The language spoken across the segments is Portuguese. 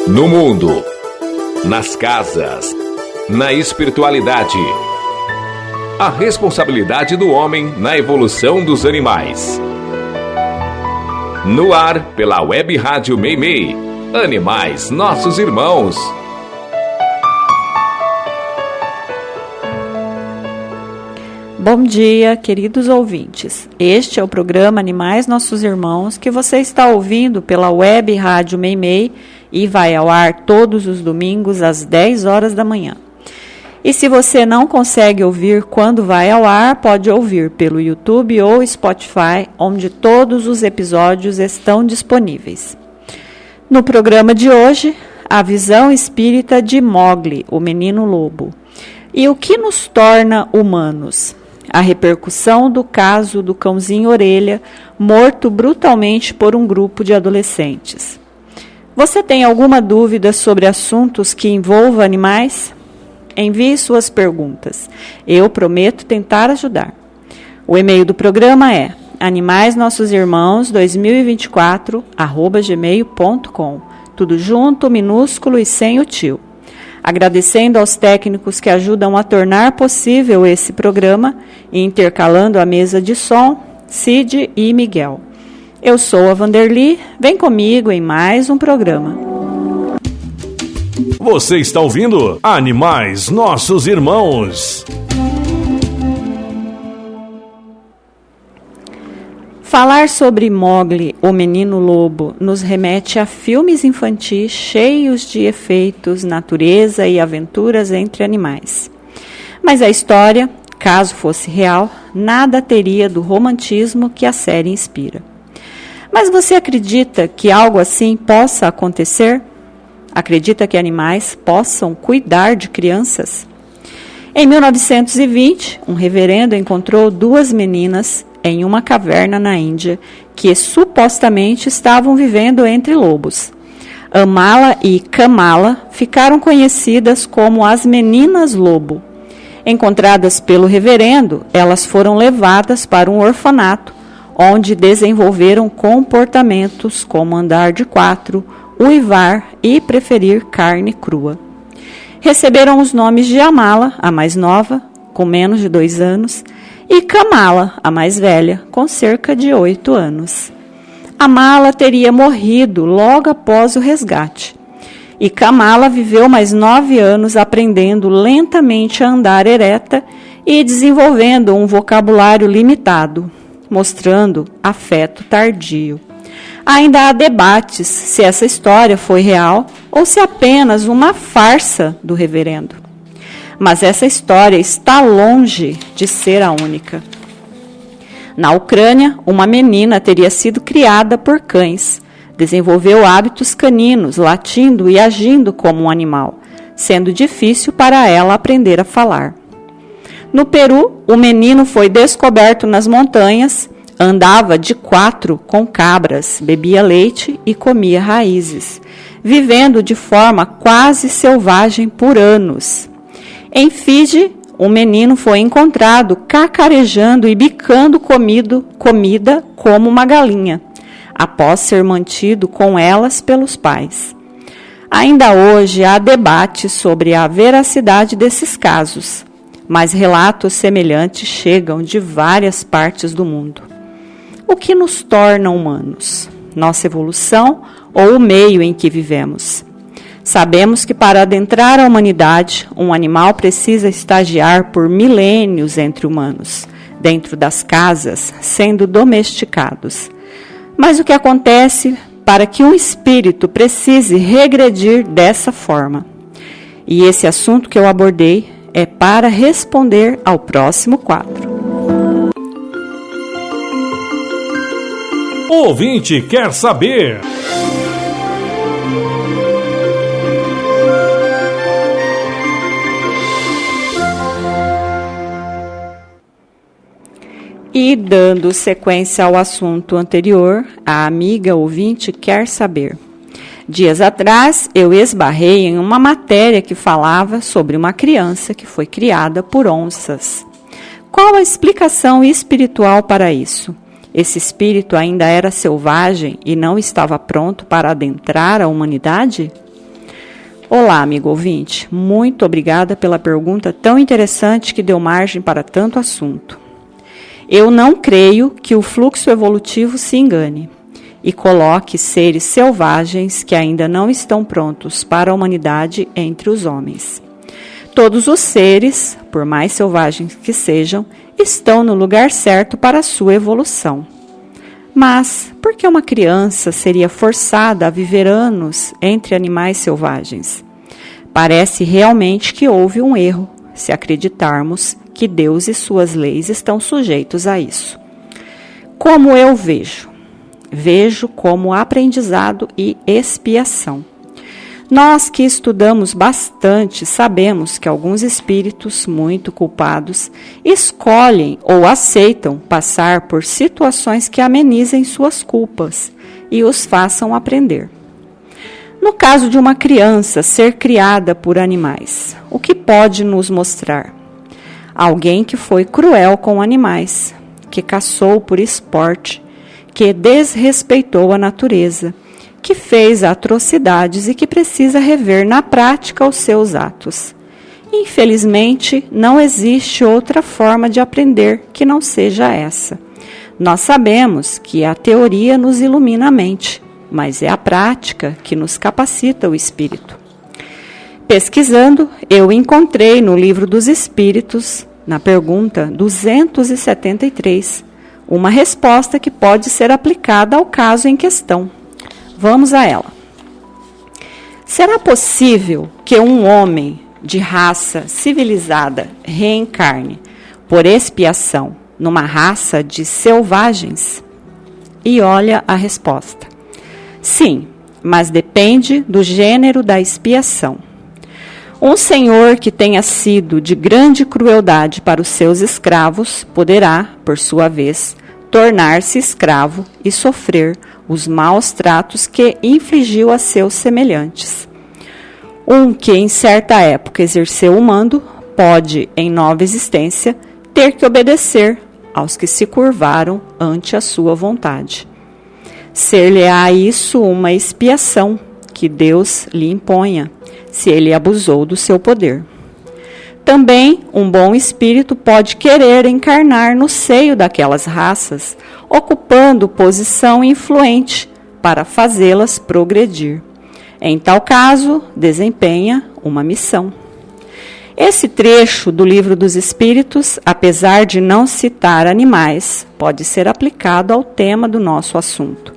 No mundo, nas casas, na espiritualidade. A responsabilidade do homem na evolução dos animais. No ar, pela Web Rádio Meimei. Animais, nossos irmãos. Bom dia, queridos ouvintes. Este é o programa Animais Nossos Irmãos que você está ouvindo pela Web Rádio Meimei e vai ao ar todos os domingos às 10 horas da manhã. E se você não consegue ouvir quando vai ao ar, pode ouvir pelo YouTube ou Spotify, onde todos os episódios estão disponíveis. No programa de hoje, a visão espírita de Mowgli, o menino lobo. E o que nos torna humanos? A repercussão do caso do cãozinho Orelha, morto brutalmente por um grupo de adolescentes. Você tem alguma dúvida sobre assuntos que envolvam animais? Envie suas perguntas. Eu prometo tentar ajudar. O e-mail do programa é animaisnossosimãos2024@gmail.com. Tudo junto, minúsculo e sem o tio. Agradecendo aos técnicos que ajudam a tornar possível esse programa e intercalando a mesa de som, Cid e Miguel. Eu sou a Vanderly, vem comigo em mais um programa. Você está ouvindo Animais Nossos Irmãos. Falar sobre Mowgli, o menino lobo, nos remete a filmes infantis cheios de efeitos, natureza e aventuras entre animais. Mas a história, caso fosse real, nada teria do romantismo que a série inspira. Mas você acredita que algo assim possa acontecer? Acredita que animais possam cuidar de crianças? Em 1920, um reverendo encontrou duas meninas em uma caverna na Índia que supostamente estavam vivendo entre lobos. Amala e Kamala ficaram conhecidas como as meninas lobo. Encontradas pelo reverendo, elas foram levadas para um orfanato, onde desenvolveram comportamentos como andar de quatro, uivar e preferir carne crua. Receberam os nomes de Amala, a mais nova, com menos de 2 anos, e Kamala, a mais velha, com cerca de 8 anos. Amala teria morrido logo após o resgate, e Kamala viveu mais 9 anos aprendendo lentamente a andar ereta e desenvolvendo um vocabulário limitado, mostrando afeto tardio. Ainda há debates se essa história foi real ou se apenas uma farsa do reverendo. Mas essa história está longe de ser a única. Na Ucrânia, uma menina teria sido criada por cães. Desenvolveu hábitos caninos, latindo e agindo como um animal, sendo difícil para ela aprender a falar. No Peru, o menino foi descoberto nas montanhas, andava de 4 com cabras, bebia leite e comia raízes, vivendo de forma quase selvagem por anos. Em Fiji, um menino foi encontrado cacarejando e bicando comida como uma galinha, após ser mantido com elas pelos pais. Ainda hoje há debate sobre a veracidade desses casos, mas relatos semelhantes chegam de várias partes do mundo. O que nos torna humanos? Nossa evolução ou o meio em que vivemos? Sabemos que para adentrar a humanidade, um animal precisa estagiar por milênios entre humanos, dentro das casas, sendo domesticados. Mas o que acontece para que um espírito precise regredir dessa forma? E esse assunto que eu abordei é para responder ao próximo quadro. O ouvinte quer saber. E dando sequência ao assunto anterior, a amiga ouvinte quer saber. Dias atrás, eu esbarrei em uma matéria que falava sobre uma criança que foi criada por onças. Qual a explicação espiritual para isso? Esse espírito ainda era selvagem e não estava pronto para adentrar a humanidade? Olá, amigo ouvinte. Muito obrigada pela pergunta tão interessante que deu margem para tanto assunto. Eu não creio que o fluxo evolutivo se engane e coloque seres selvagens que ainda não estão prontos para a humanidade entre os homens. Todos os seres, por mais selvagens que sejam, estão no lugar certo para a sua evolução. Mas por que uma criança seria forçada a viver anos entre animais selvagens? Parece realmente que houve um erro, se acreditarmos que Deus e suas leis estão sujeitos a isso. Como eu vejo? Vejo como aprendizado e expiação. Nós que estudamos bastante sabemos que alguns espíritos muito culpados escolhem ou aceitam passar por situações que amenizem suas culpas e os façam aprender. No caso de uma criança ser criada por animais, o que pode nos mostrar? Alguém que foi cruel com animais, que caçou por esporte, que desrespeitou a natureza, que fez atrocidades e que precisa rever na prática os seus atos. Infelizmente, não existe outra forma de aprender que não seja essa. Nós sabemos que a teoria nos ilumina a mente, mas é a prática que nos capacita o espírito. Pesquisando, eu encontrei no Livro dos Espíritos, na pergunta 273, uma resposta que pode ser aplicada ao caso em questão. Vamos a ela. Será possível que um homem de raça civilizada reencarne, por expiação, numa raça de selvagens? E olha a resposta. Sim, mas depende do gênero da expiação. Um senhor que tenha sido de grande crueldade para os seus escravos poderá, por sua vez, tornar-se escravo e sofrer os maus tratos que infligiu a seus semelhantes. Um que em certa época exerceu o mando pode, em nova existência, ter que obedecer aos que se curvaram ante a sua vontade. Ser-lhe-á isso uma expiação que Deus lhe imponha, se ele abusou do seu poder. Também um bom espírito pode querer encarnar no seio daquelas raças, ocupando posição influente para fazê-las progredir. Em tal caso, desempenha uma missão. Esse trecho do Livro dos Espíritos, apesar de não citar animais, pode ser aplicado ao tema do nosso assunto.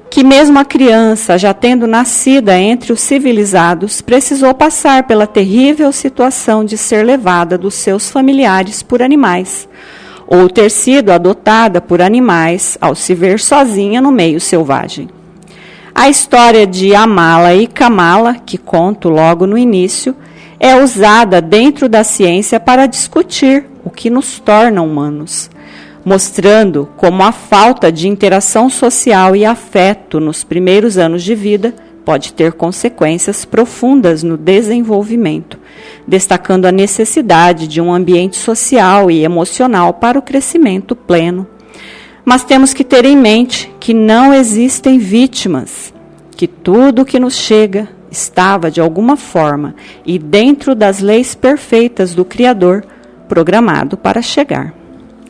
Que mesmo a criança, já tendo nascido entre os civilizados, precisou passar pela terrível situação de ser levada dos seus familiares por animais, ou ter sido adotada por animais ao se ver sozinha no meio selvagem. A história de Amala e Kamala, que conto logo no início, é usada dentro da ciência para discutir o que nos torna humanos, mostrando como a falta de interação social e afeto nos primeiros anos de vida pode ter consequências profundas no desenvolvimento, destacando a necessidade de um ambiente social e emocional para o crescimento pleno. Mas temos que ter em mente que não existem vítimas, que tudo o que nos chega estava, de alguma forma, e dentro das leis perfeitas do Criador, programado para chegar.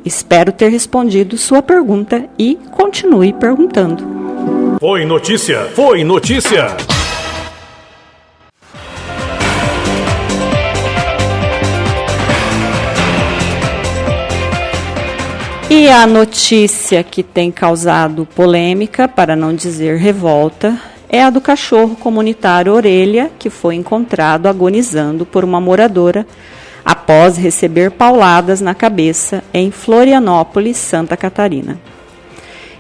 Espero ter respondido sua pergunta e continue perguntando. Foi notícia! Foi notícia! E a notícia que tem causado polêmica, para não dizer revolta, é a do cachorro comunitário Orelha, que foi encontrado agonizando por uma moradora após receber pauladas na cabeça em Florianópolis, Santa Catarina.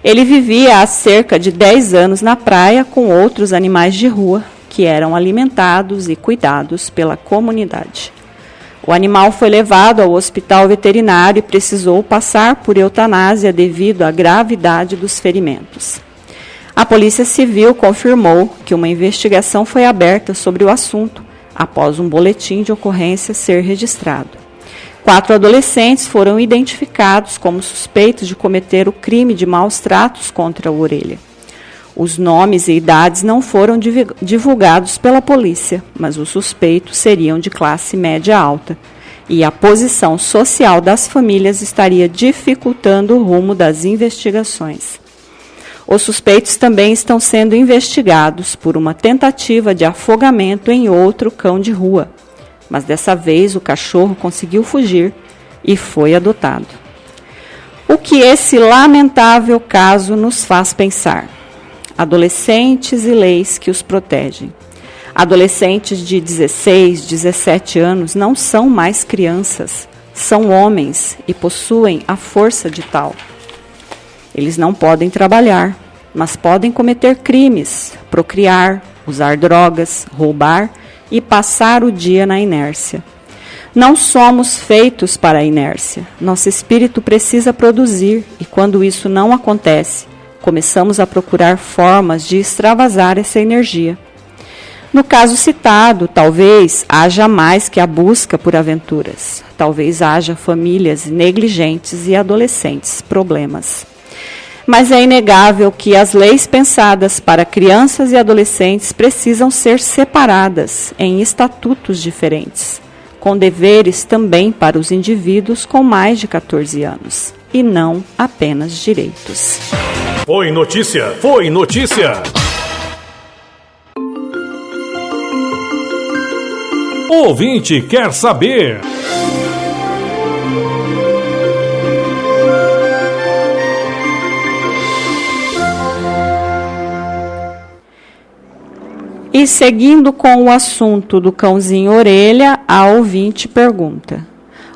Ele vivia há cerca de 10 anos na praia com outros animais de rua, que eram alimentados e cuidados pela comunidade. O animal foi levado ao hospital veterinário e precisou passar por eutanásia devido à gravidade dos ferimentos. A Polícia Civil confirmou que uma investigação foi aberta sobre o assunto, após um boletim de ocorrência ser registrado. 4 adolescentes foram identificados como suspeitos de cometer o crime de maus tratos contra o Orelha. Os nomes e idades não foram divulgados pela polícia, mas os suspeitos seriam de classe média alta, e a posição social das famílias estaria dificultando o rumo das investigações. Os suspeitos também estão sendo investigados por uma tentativa de afogamento em outro cão de rua, mas dessa vez o cachorro conseguiu fugir e foi adotado. O que esse lamentável caso nos faz pensar? Adolescentes e leis que os protegem. Adolescentes de 16, 17 anos não são mais crianças, são homens e possuem a força de tal. Eles não podem trabalhar, mas podem cometer crimes, procriar, usar drogas, roubar e passar o dia na inércia. Não somos feitos para a inércia. Nosso espírito precisa produzir e quando isso não acontece, começamos a procurar formas de extravasar essa energia. No caso citado, talvez haja mais que a busca por aventuras. Talvez haja famílias negligentes e adolescentes problemas. Mas é inegável que as leis pensadas para crianças e adolescentes precisam ser separadas em estatutos diferentes, com deveres também para os indivíduos com mais de 14 anos, e não apenas direitos. Foi notícia! Foi notícia! O ouvinte quer saber. E seguindo com o assunto do cãozinho orelha, a ouvinte pergunta: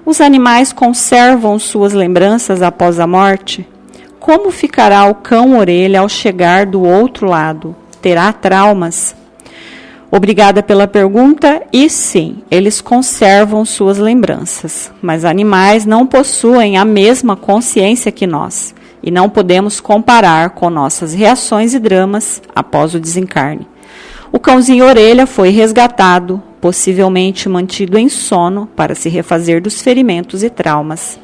os animais conservam suas lembranças após a morte? Como ficará o cão orelha ao chegar do outro lado? Terá traumas? Obrigada pela pergunta. E sim, eles conservam suas lembranças, mas animais não possuem a mesma consciência que nós e não podemos comparar com nossas reações e dramas após o desencarne. O cãozinho orelha foi resgatado, possivelmente mantido em sono para se refazer dos ferimentos e traumas.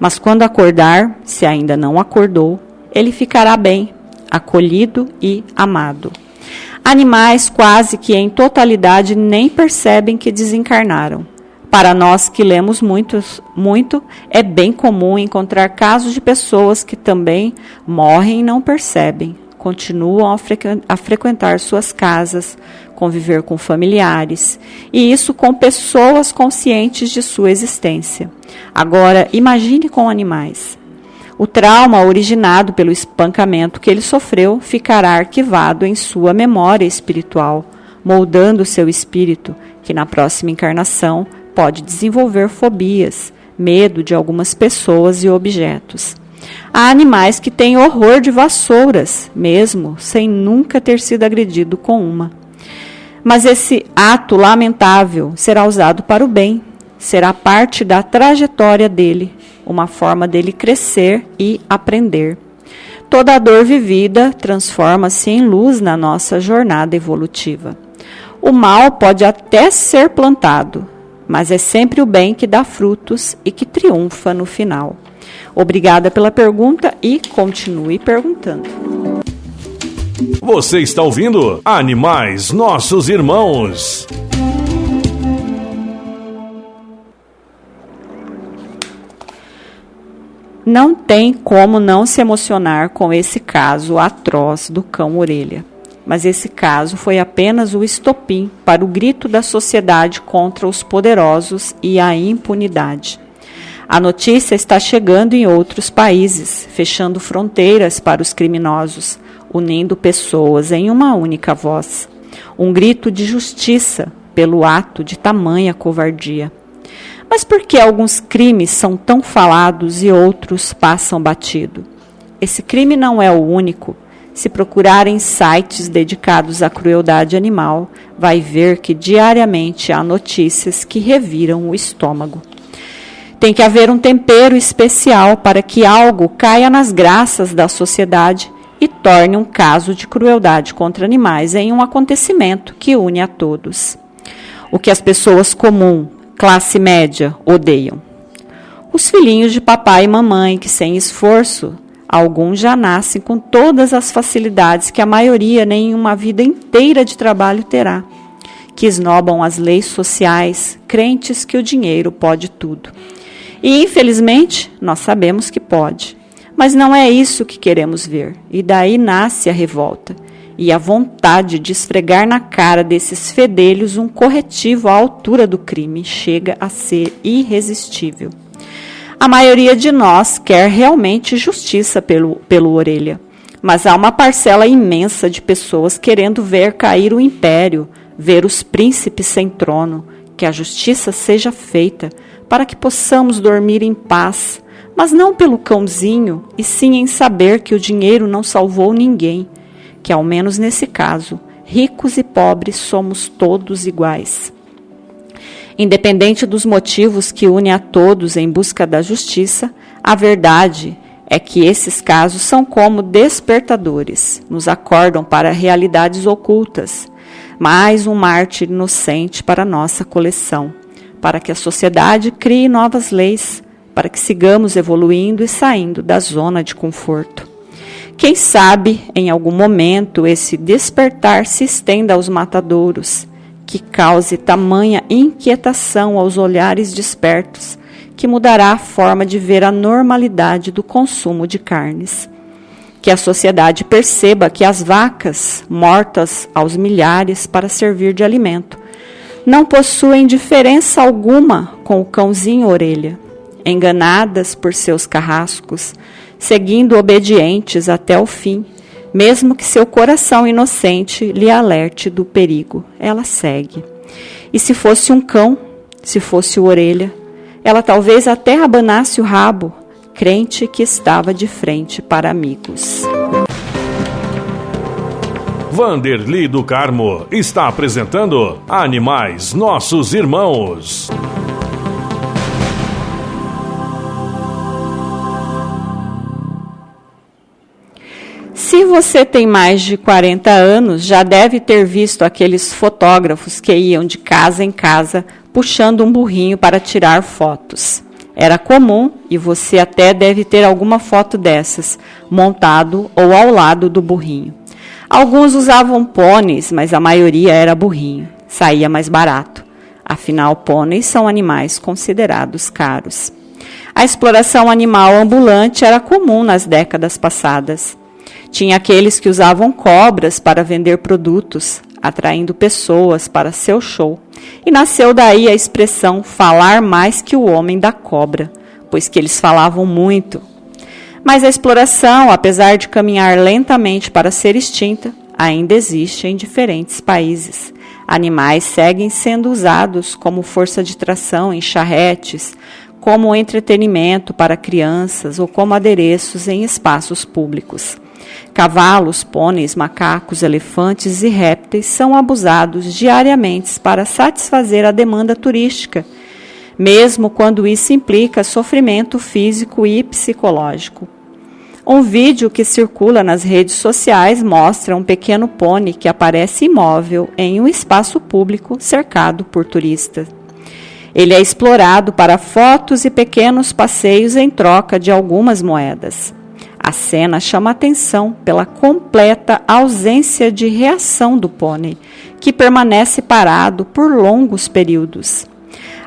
Mas quando acordar, se ainda não acordou, ele ficará bem, acolhido e amado. Animais quase que em totalidade nem percebem que desencarnaram. Para nós que lemos muito, é bem comum encontrar casos de pessoas que também morrem e não percebem. Continuam a frequentar suas casas, conviver com familiares, e isso com pessoas conscientes de sua existência. Agora, imagine com animais. O trauma originado pelo espancamento que ele sofreu ficará arquivado em sua memória espiritual, moldando seu espírito, que na próxima encarnação pode desenvolver fobias, medo de algumas pessoas e objetos. Há animais que têm horror de vassouras, mesmo sem nunca ter sido agredido com uma. Mas esse ato lamentável será usado para o bem, será parte da trajetória dele, uma forma dele crescer e aprender. Toda a dor vivida transforma-se em luz na nossa jornada evolutiva. O mal pode até ser plantado, mas é sempre o bem que dá frutos e que triunfa no final. Obrigada pela pergunta e continue perguntando. Você está ouvindo Animais Nossos Irmãos. Não tem como não se emocionar com esse caso atroz do cão orelha. Mas esse caso foi apenas o estopim para o grito da sociedade contra os poderosos e a impunidade. A notícia está chegando em outros países, fechando fronteiras para os criminosos, unindo pessoas em uma única voz. Um grito de justiça pelo ato de tamanha covardia. Mas por que alguns crimes são tão falados e outros passam batido? Esse crime não é o único. Se procurar em sites dedicados à crueldade animal, vai ver que diariamente há notícias que reviram o estômago. Tem que haver um tempero especial para que algo caia nas graças da sociedade e torne um caso de crueldade contra animais em um acontecimento que une a todos. O que as pessoas comuns, classe média, odeiam. Os filhinhos de papai e mamãe que, sem esforço, Alguns já nascem com todas as facilidades que a maioria nem uma vida inteira de trabalho terá, que esnobam as leis sociais, crentes que o dinheiro pode tudo. E, infelizmente, nós sabemos que pode. Mas não é isso que queremos ver. E daí nasce a revolta e a vontade de esfregar na cara desses fedelhos um corretivo à altura do crime chega a ser irresistível. A maioria de nós quer realmente justiça pelo Orelha, mas há uma parcela imensa de pessoas querendo ver cair o império, ver os príncipes sem trono, que a justiça seja feita, para que possamos dormir em paz, mas não pelo cãozinho, e sim em saber que o dinheiro não salvou ninguém, que ao menos nesse caso, ricos e pobres somos todos iguais. Independente dos motivos que unem a todos em busca da justiça, a verdade é que esses casos são como despertadores, nos acordam para realidades ocultas. Mais um mártir inocente para nossa coleção, para que a sociedade crie novas leis, para que sigamos evoluindo e saindo da zona de conforto. Quem sabe, em algum momento, esse despertar se estenda aos matadouros, que cause tamanha inquietação aos olhares despertos, que mudará a forma de ver a normalidade do consumo de carnes. Que a sociedade perceba que as vacas, mortas aos milhares para servir de alimento, não possuem diferença alguma com o cãozinho Orelha, enganadas por seus carrascos, seguindo obedientes até o fim, mesmo que seu coração inocente lhe alerte do perigo, ela segue. E se fosse um cão, se fosse o Orelha, ela talvez até abanasse o rabo, crente que estava de frente para amigos. Vanderly do Carmo está apresentando Animais Nossos Irmãos. Se você tem mais de 40 anos, já deve ter visto aqueles fotógrafos que iam de casa em casa puxando um burrinho para tirar fotos. Era comum, e você até deve ter alguma foto dessas, montado ou ao lado do burrinho. Alguns usavam pôneis, mas a maioria era burrinho. Saía mais barato. Afinal, pôneis são animais considerados caros. A exploração animal ambulante era comum nas décadas passadas. Tinha aqueles que usavam cobras para vender produtos, atraindo pessoas para seu show. E nasceu daí a expressão falar mais que o homem da cobra, pois que eles falavam muito. Mas a exploração, apesar de caminhar lentamente para ser extinta, ainda existe em diferentes países. Animais seguem sendo usados como força de tração em charretes, como entretenimento para crianças ou como adereços em espaços públicos. Cavalos, pôneis, macacos, elefantes e répteis são abusados diariamente para satisfazer a demanda turística, mesmo quando isso implica sofrimento físico e psicológico. Um vídeo que circula nas redes sociais mostra um pequeno pônei que aparece imóvel em um espaço público cercado por turistas. Ele é explorado para fotos e pequenos passeios em troca de algumas moedas. A cena chama atenção pela completa ausência de reação do pônei, que permanece parado por longos períodos.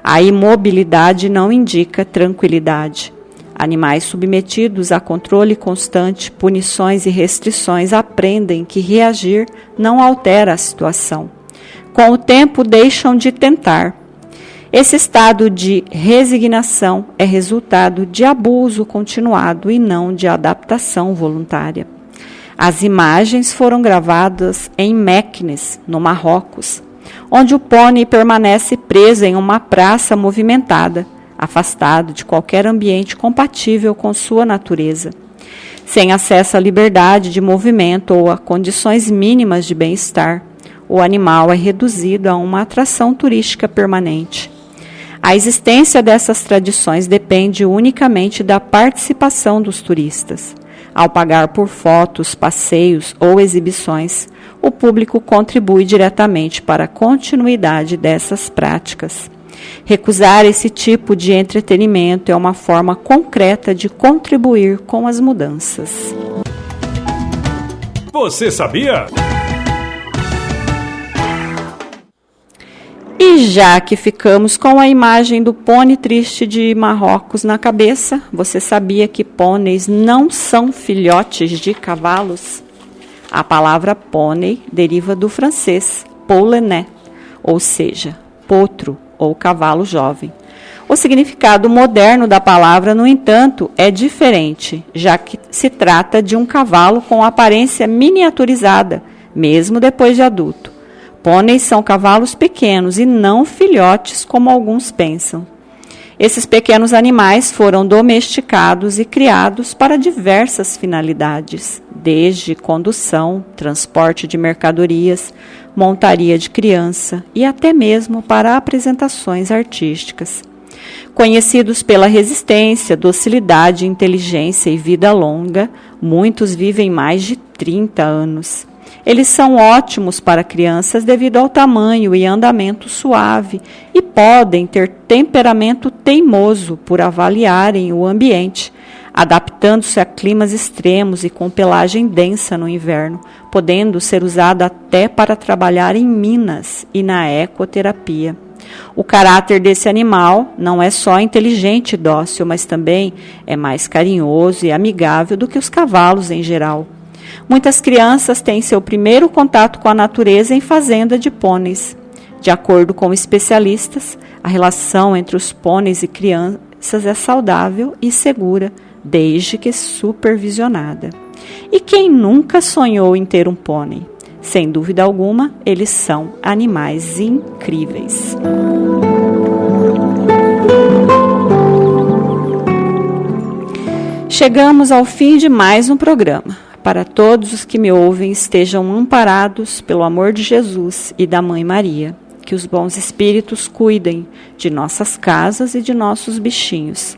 A imobilidade não indica tranquilidade. Animais submetidos a controle constante, punições e restrições aprendem que reagir não altera a situação. Com o tempo, deixam de tentar. Esse estado de resignação é resultado de abuso continuado e não de adaptação voluntária. As imagens foram gravadas em Meknes, no Marrocos, onde o pônei permanece preso em uma praça movimentada, afastado de qualquer ambiente compatível com sua natureza. Sem acesso à liberdade de movimento ou a condições mínimas de bem-estar, o animal é reduzido a uma atração turística permanente. A existência dessas tradições depende unicamente da participação dos turistas. Ao pagar por fotos, passeios ou exibições, o público contribui diretamente para a continuidade dessas práticas. Recusar esse tipo de entretenimento é uma forma concreta de contribuir com as mudanças. Você sabia? E já que ficamos com a imagem do pônei triste de Marrocos na cabeça, você sabia que pôneis não são filhotes de cavalos? A palavra pônei deriva do francês poulenet, ou seja, potro ou cavalo jovem. O significado moderno da palavra, no entanto, é diferente, já que se trata de um cavalo com aparência miniaturizada, mesmo depois de adulto. Pôneis são cavalos pequenos e não filhotes, como alguns pensam. Esses pequenos animais foram domesticados e criados para diversas finalidades, desde condução, transporte de mercadorias, montaria de criança e até mesmo para apresentações artísticas. Conhecidos pela resistência, docilidade, inteligência e vida longa, muitos vivem mais de 30 anos. Eles são ótimos para crianças devido ao tamanho e andamento suave e podem ter temperamento teimoso por avaliarem o ambiente, adaptando-se a climas extremos e com pelagem densa no inverno, podendo ser usado até para trabalhar em minas e na ecoterapia. O caráter desse animal não é só inteligente e dócil, mas também é mais carinhoso e amigável do que os cavalos em geral. Muitas crianças têm seu primeiro contato com a natureza em fazenda de pôneis. De acordo com especialistas, a relação entre os pôneis e crianças é saudável e segura, desde que supervisionada. E quem nunca sonhou em ter um pônei? Sem dúvida alguma, eles são animais incríveis. Chegamos ao fim de mais um programa. Para todos os que me ouvem, estejam amparados pelo amor de Jesus e da Mãe Maria. Que os bons espíritos cuidem de nossas casas e de nossos bichinhos.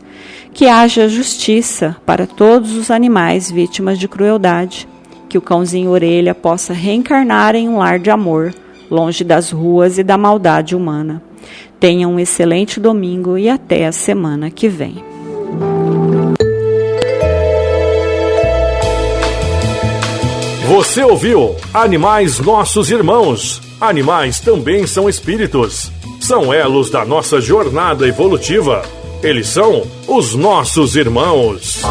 Que haja justiça para todos os animais vítimas de crueldade. Que o cãozinho orelha possa reencarnar em um lar de amor, longe das ruas e da maldade humana. Tenham um excelente domingo e até a semana que vem. Você ouviu Animais Nossos Irmãos. Animais também são espíritos. São elos da nossa jornada evolutiva. Eles são os nossos irmãos.